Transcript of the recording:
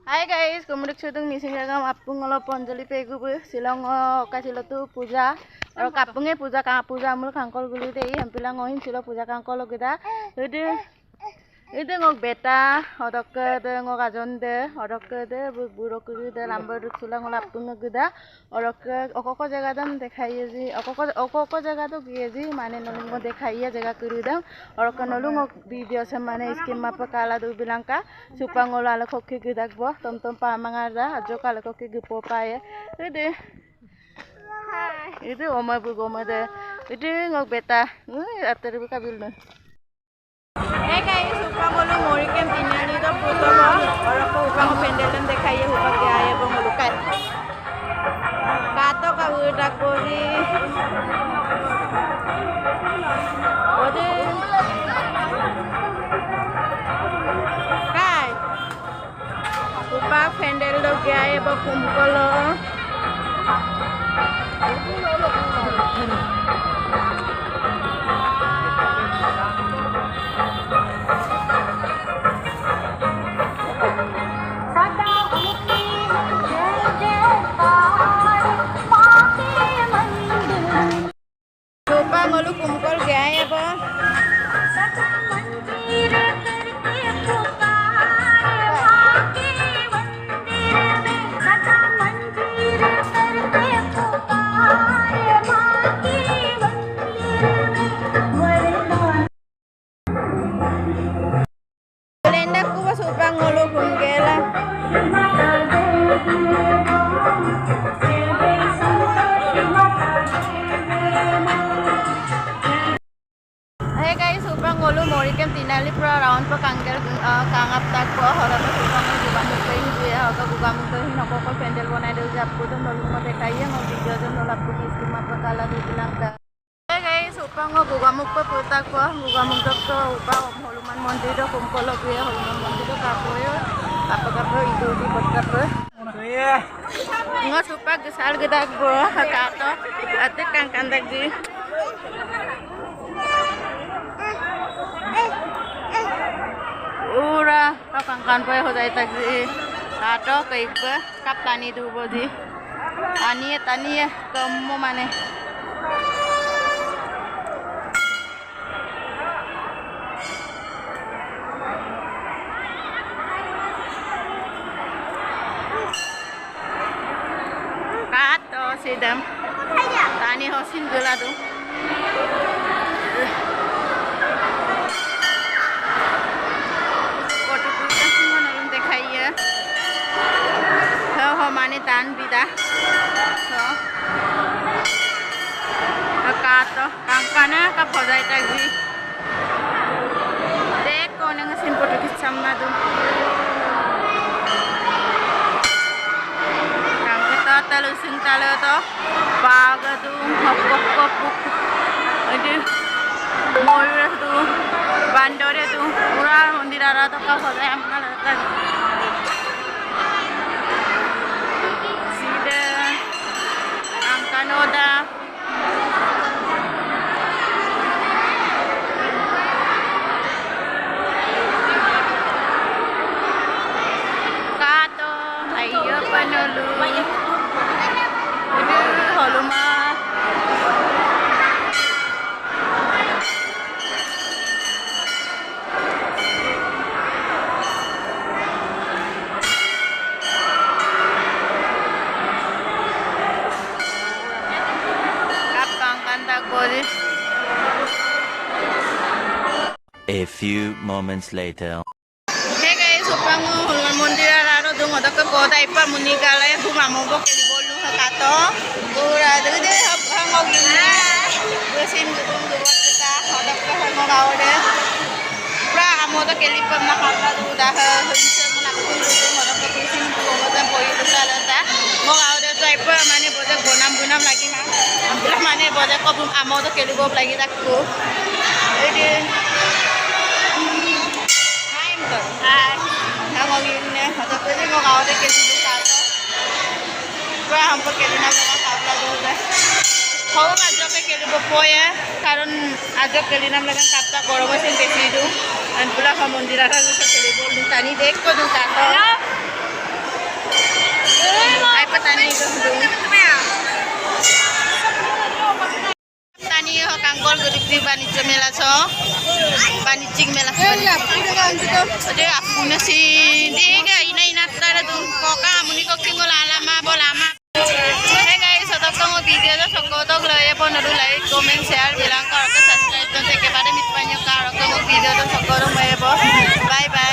Hi guys, kumuduk sudung mising ragam apung ngolo ponjoli pegubu silong kasilatu puja aro kapunge puja ka puja amul kangkol gulu dei hampila ngohin silo puja kangkol geda ide ngok beta odok de ngok ajon de odok de buro kuru de lambar duk sulang ngol apung geda odok okoko jaga dam dekhaiye ji okoko jaga to giye ji mane nolung mo dekhaiye jaga kuru dam odok nolung video se mane skim mapa kala du bilangka supang ngol ala kokki gedak bo tom pa mangara ajo kala kokki gupo paye ide omay bu gomade ide ngok beta ater bi kabil no. Hey guys, upang ulo mori kem tinali to puto mo oro ko upang pendel dan dekhaiye upang kaya bo mulukan kato ka udak bori ode kai upang pendel do kaya bo kumpolo ngolu kumpul gaya bo lenda ku supang ngolu kungela ngolu mori kem tinali pura round pa kangger kangap tak po hora pa supang gugamuk kain dia hoga gugamuk to hinoko ko pendel bonai de jappu to nolung mo dekhaiye ngol video jo nolap pu skim apa kala du bilang ka hey guys supang gugamuk pa putak po gugamuk dok to upa holuman mondir do kumpolo gue holuman mondir do kapoyo apa kapo itu di podcast po ngo supang gesal gedak bo kato ate kang kandak di ura kakangkan pa ho jai tak ji ato kaik pa kap tani du bo ji tani kammo mane kato sidam tani hosin jula du mane tan bida so kato kangkana ka phojai tagi dek ko nang simpoto kisamma du kangkata talu sintalo to baga du hokok ade moira du bandore du pura mondirara to ka phojai amna tagi Noda kato ayo panolu ini holuma A few moments later. Hey guys, upang huluman mondir araro dung odak ko dai pa munikala ya bumamo bo kelibolu kato pura de hangog ina besin dung kita odak ka hangog awde pra amoda kelipam na kala du dah hunse munakun dung odak ka besin ko odak poi dala mo awde dai pa mane boda bonam lagi na ambla mane boda ko bum amoda kelibo lagi takku ini ngogin hoda ko mo awde kelibolu kato pra hampo kelina mo kabla du da How ajo ke kelibo poya karon ajo kelinam lagan kapta goromo sin besi du an pula ha mondira ra gusa kelibo tani dek ko du kato मेला छ वाणिज्यिक मेला jadi apunya si dia ina ina tara tu koka amuni koki lama bolama hey guys atau kamu video tu sokotok lah ya pun ada like comment share bilang kalau subscribe tu sekali pada mitpanyo kalau kamu video tu sokotok mau ya bye bye